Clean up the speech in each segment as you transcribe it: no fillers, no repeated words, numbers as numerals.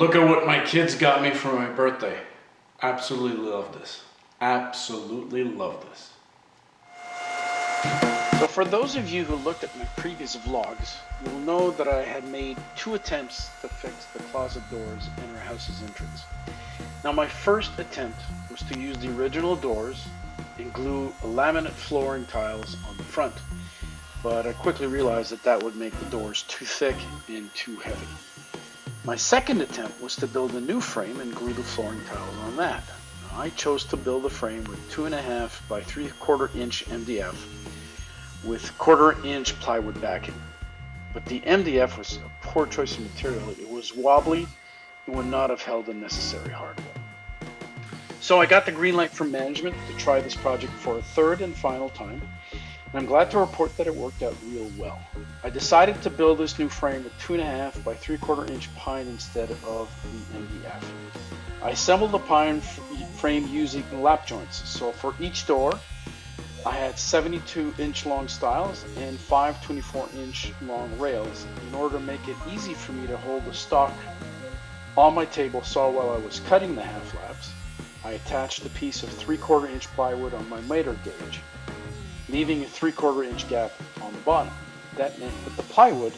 Look at what my kids got me for my birthday. Absolutely love this. Absolutely love this. So for those of you who looked at my previous vlogs, you'll know that I had made 2 attempts to fix the closet doors in our house's entrance. Now my first attempt was to use the original doors and glue laminate flooring tiles on the front, but I quickly realized that that would make the doors too thick and too heavy. My second attempt was to build a new frame and glue the flooring tiles on that. Now, I chose to build a frame with 2.5 by 3/4 inch MDF with 1/4 inch plywood backing. But the MDF was a poor choice of material. It was wobbly and would not have held the necessary hardware. So I got the green light from management to try this project for a third and final time, and I'm glad to report that it worked out real well. I decided to build this new frame with 2.5 by 3/4 inch pine instead of the MDF. I assembled the pine frame using lap joints, so for each door I had 72-inch long stiles and 5 24-inch long rails in order to make it easy for me to hold the stock on my table saw while I was cutting the half laps. I attached a piece of 3/4 inch plywood on my miter gauge, leaving a 3/4 inch gap on the bottom. That meant that the plywood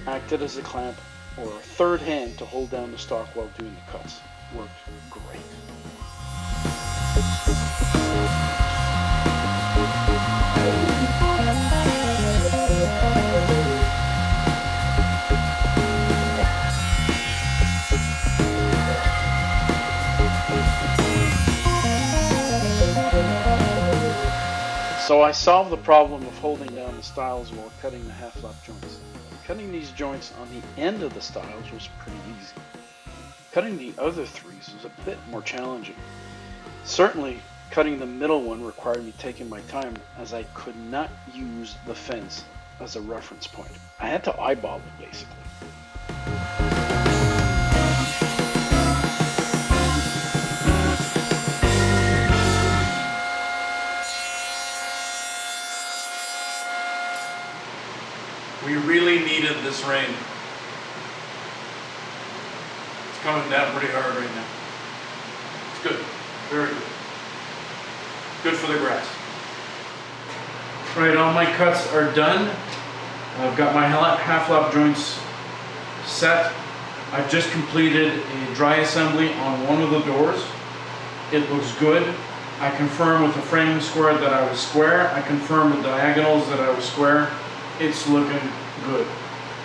acted as a clamp or a third hand to hold down the stock while doing the cuts. Worked great. So I solved the problem of holding down the stiles while cutting the half lap joints. Cutting these joints on the end of the stiles was pretty easy. Cutting the other threes was a bit more challenging. Certainly, cutting the middle one required me taking my time as I could not use the fence as a reference point. I had to eyeball it basically. We really needed this rain. It's coming down pretty hard right now. It's good, very good. Good for the grass. Right, all my cuts are done. I've got my half lap joints set. I've just completed a dry assembly on one of the doors. It looks good. I confirmed with the framing square that I was square. I confirmed with diagonals that I was square. It's looking good.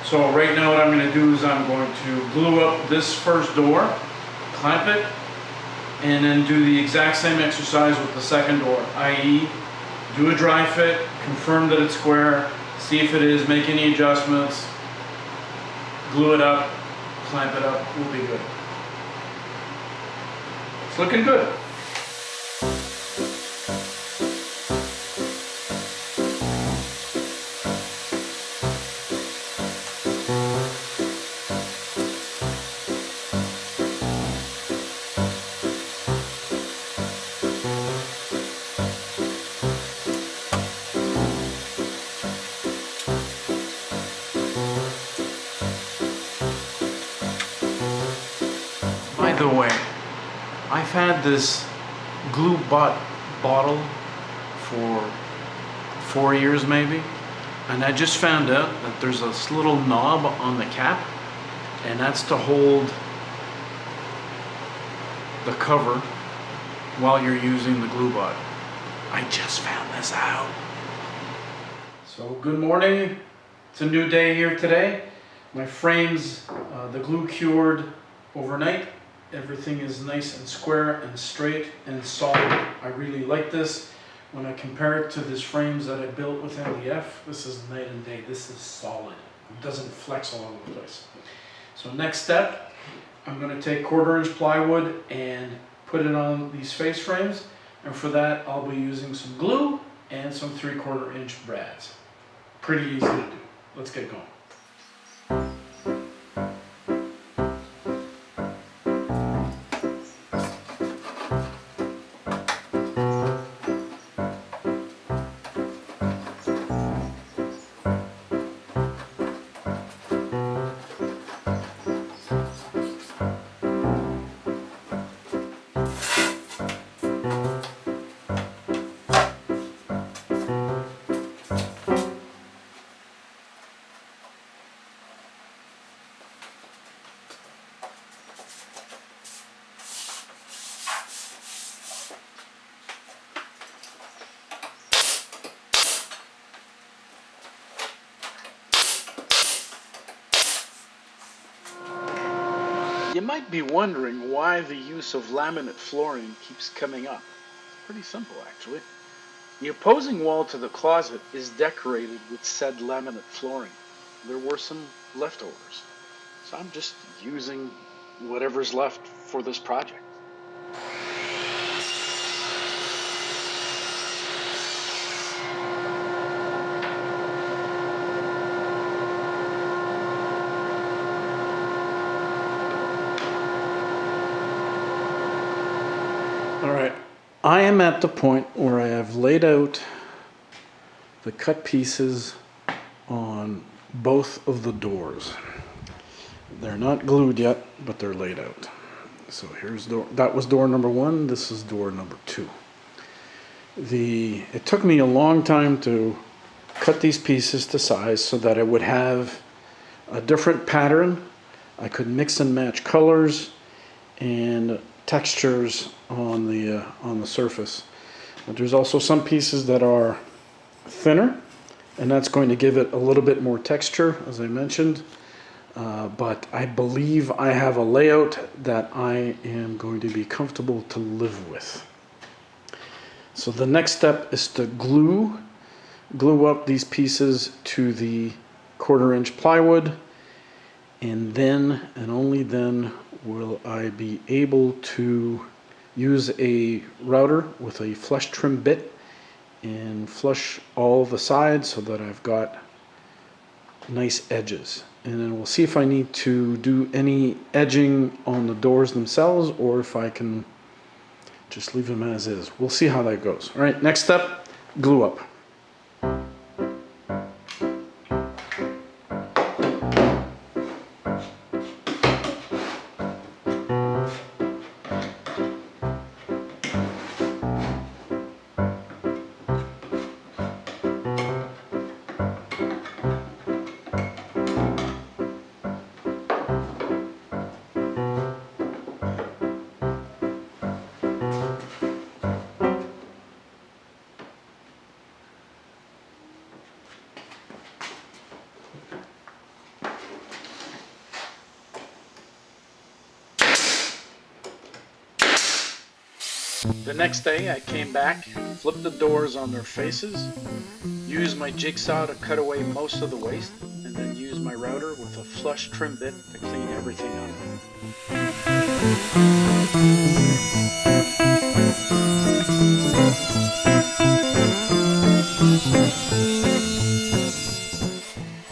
So right now what I'm going to do is I'm going to glue up this first door, clamp it, and then do the exact same exercise with the second door, i.e. do a dry fit, confirm that it's square, see if it is, make any adjustments, glue it up, clamp it up, we'll be good. It's looking good. By the way, I've had this glue bottle for 4 years maybe, and I just found out that there's this little knob on the cap, and that's to hold the cover while you're using the glue bot. I just found this out. So good morning, it's a new day here today. My frames, the glue cured overnight. Everything is nice and square and straight and solid. I really like this. When I compare it to these frames that I built with MDF, this is night and day. This is solid. It doesn't flex all over the place. So next step, I'm going to take 1/4 inch plywood and put it on these face frames. And for that, I'll be using some glue and some 3/4 inch brads. Pretty easy to do. Let's get going. You might be wondering why the use of laminate flooring keeps coming up. It's pretty simple, actually. The opposing wall to the closet is decorated with said laminate flooring. There were some leftovers, so I'm just using whatever's left for this project. All right, I am at the point where I have laid out the cut pieces on both of the doors. They're not glued yet, but they're laid out. So here's door, that was door number 1, this is door number 2. It took me a long time to cut these pieces to size so that I would have a different pattern. I could mix and match colors and textures on the surface. But there's also some pieces that are thinner, and that's going to give it a little bit more texture, as I mentioned. But I believe I have a layout that I am going to be comfortable to live with. So the next step is to glue up these pieces to the 1/4 inch plywood, and then and only then will I be able to use a router with a flush trim bit and flush all the sides so that I've got nice edges. And then we'll see if I need to do any edging on the doors themselves or if I can just leave them as is. We'll see how that goes. All right, next step, glue up. The next day I came back, flipped the doors on their faces, used my jigsaw to cut away most of the waste, and then used my router with a flush trim bit to clean everything up.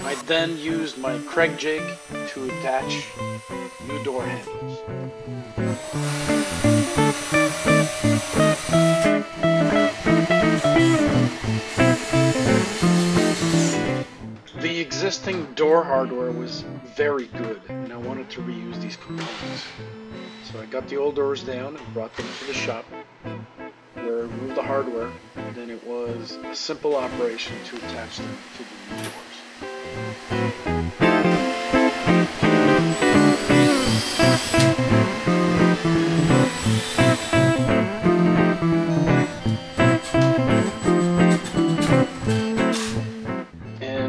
I then used my Craig jig to attach new door handles. The existing door hardware was very good, and I wanted to reuse these components. So I got the old doors down and brought them to the shop, where I removed the hardware, and then it was a simple operation to attach them to the new doors.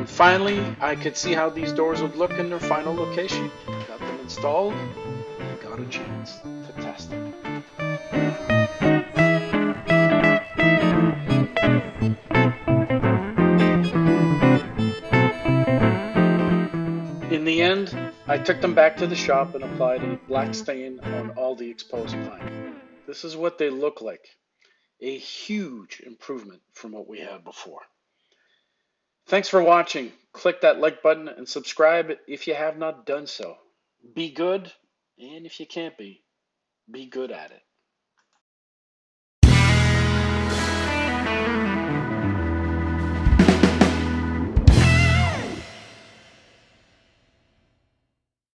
Finally, I could see how these doors would look in their final location. Got them installed and got a chance to test them. In the end, I took them back to the shop and applied a black stain on all the exposed plank. This is what they look like. A huge improvement from what we had before. Thanks for watching. Click that like button and subscribe if you have not done so. Be good, and if you can't be good at it.